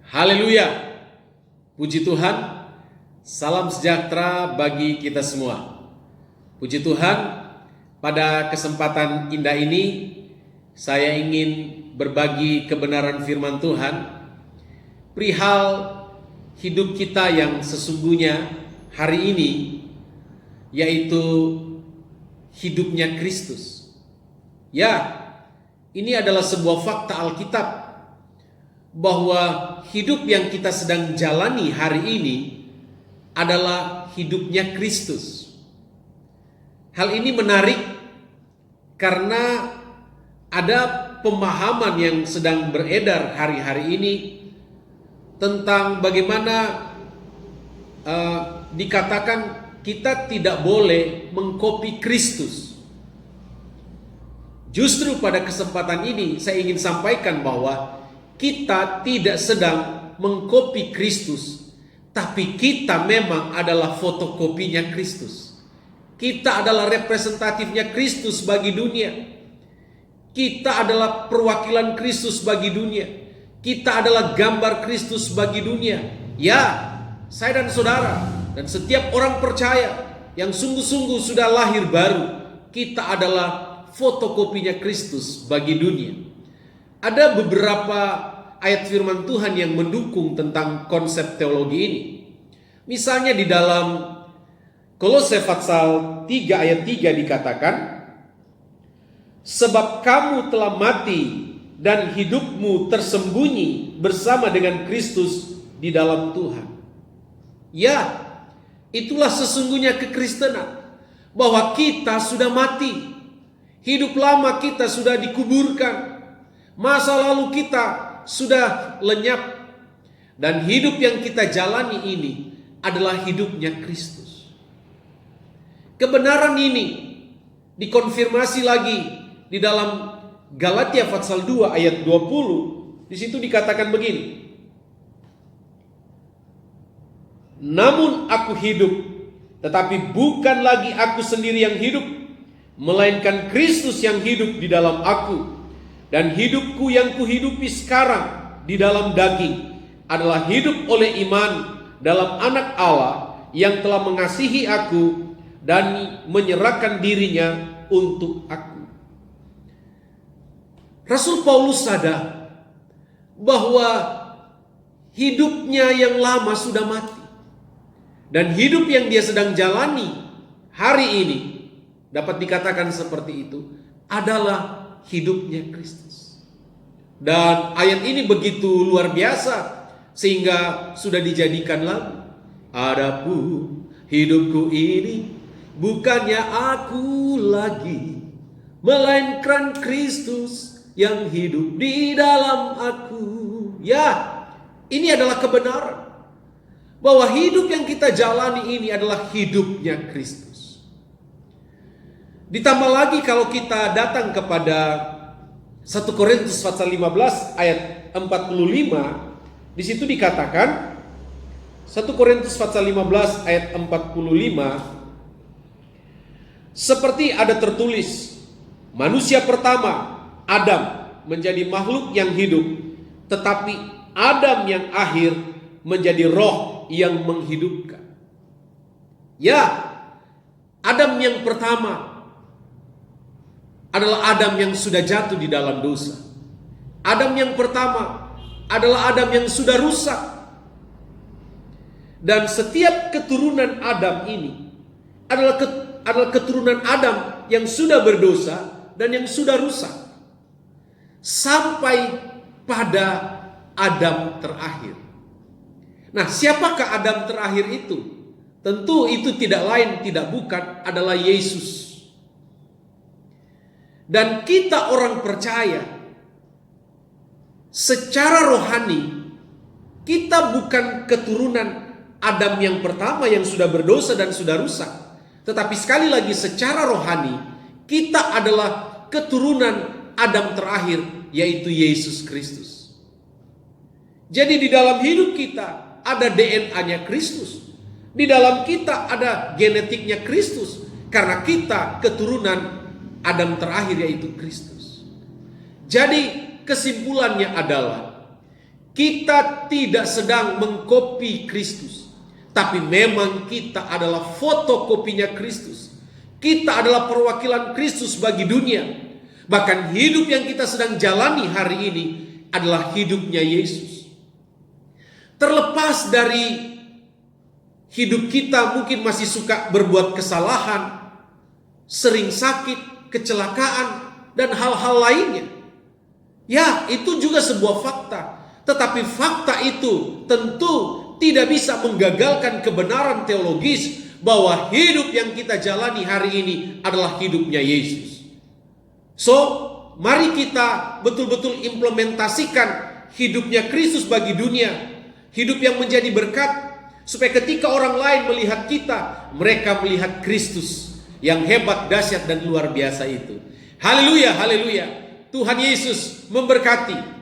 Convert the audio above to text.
Haleluya, puji Tuhan, salam sejahtera bagi kita semua. Puji Tuhan, pada kesempatan indah ini saya ingin berbagi kebenaran firman Tuhan perihal hidup kita yang sesungguhnya hari ini, yaitu hidupnya Kristus. Ya, ini adalah sebuah fakta Alkitab bahwa hidup yang kita sedang jalani hari ini adalah hidupnya Kristus. Hal ini menarik karena ada pemahaman yang sedang beredar hari-hari ini tentang bagaimana dikatakan kita tidak boleh mengkopi Kristus. Justru pada kesempatan ini saya ingin sampaikan bahwa kita tidak sedang mengkopi Kristus, tapi kita memang adalah fotokopinya Kristus. Kita adalah representatifnya Kristus bagi dunia. Kita adalah perwakilan Kristus bagi dunia. Kita adalah gambar Kristus bagi dunia. Ya, saya dan saudara dan setiap orang percaya yang sungguh-sungguh sudah lahir baru, kita adalah fotokopinya Kristus bagi dunia. Ada beberapa ayat firman Tuhan yang mendukung tentang konsep teologi ini. Misalnya di dalam Kolose pasal 3 ayat 3 dikatakan, sebab kamu telah mati dan hidupmu tersembunyi bersama dengan Kristus di dalam Tuhan. Ya, itulah sesungguhnya kekristenan, bahwa kita sudah mati. Hidup lama kita sudah dikuburkan. Masa lalu kita sudah lenyap. Dan hidup yang kita jalani ini adalah hidupnya Kristus. Kebenaran ini dikonfirmasi lagi di dalam Galatia pasal 2 ayat 20. Di situ dikatakan begini. Namun aku hidup, tetapi bukan lagi aku sendiri yang hidup, melainkan Kristus yang hidup di dalam aku. Dan hidupku yang kuhidupi sekarang di dalam daging adalah hidup oleh iman dalam Anak Allah yang telah mengasihi aku dan menyerahkan dirinya untuk aku. Rasul Paulus sadar bahwa hidupnya yang lama sudah mati. Dan hidup yang dia sedang jalani hari ini, dapat dikatakan seperti itu, adalah hidupnya Kristus. Dan ayat ini begitu luar biasa sehingga sudah dijadikan lagu. Adapun hidupku ini bukannya aku lagi, melainkan Kristus yang hidup di dalam aku. Ya, ini adalah kebenaran bahwa hidup yang kita jalani ini adalah hidupnya Kristus. Ditambah lagi kalau kita datang kepada 1 Korintus pasal 15 ayat 45, di situ dikatakan 1 Korintus pasal 15 ayat 45, seperti ada tertulis, manusia pertama Adam menjadi makhluk yang hidup, tetapi Adam yang akhir menjadi roh yang menghidupkan. Ya, Adam yang pertama adalah Adam yang sudah jatuh di dalam dosa. Adam yang pertama adalah Adam yang sudah rusak. Dan setiap keturunan Adam ini adalah keturunan Adam yang sudah berdosa dan yang sudah rusak. Sampai pada Adam terakhir. Nah, siapakah Adam terakhir itu? Tentu itu tidak lain, tidak bukan adalah Yesus. Dan kita orang percaya, secara rohani, kita bukan keturunan Adam yang pertama yang sudah berdosa dan sudah rusak. Tetapi sekali lagi secara rohani, kita adalah keturunan Adam terakhir, yaitu Yesus Kristus. Jadi di dalam hidup kita ada DNA-nya Kristus. Di dalam kita ada genetiknya Kristus. Karena kita keturunan Adam terakhir, yaitu Kristus. Jadi kesimpulannya adalah Kita tidak sedang mengkopi Kristus, tapi memang kita adalah fotokopinya Kristus. Kita adalah perwakilan Kristus bagi dunia. Bahkan hidup yang kita sedang jalani hari ini adalah hidupnya Yesus. Terlepas dari hidup kita mungkin masih suka berbuat kesalahan, sering sakit, kecelakaan, dan hal-hal lainnya. Ya, itu juga sebuah fakta. Tetapi fakta itu tentu tidak bisa menggagalkan kebenaran teologis bahwa hidup yang kita jalani hari ini adalah hidupnya Yesus. So, mari kita betul-betul implementasikan hidupnya Kristus bagi dunia. Hidup yang menjadi berkat, supaya ketika orang lain melihat kita, mereka melihat Kristus yang hebat, dahsyat, dan luar biasa itu. Haleluya, haleluya. Tuhan Yesus memberkati.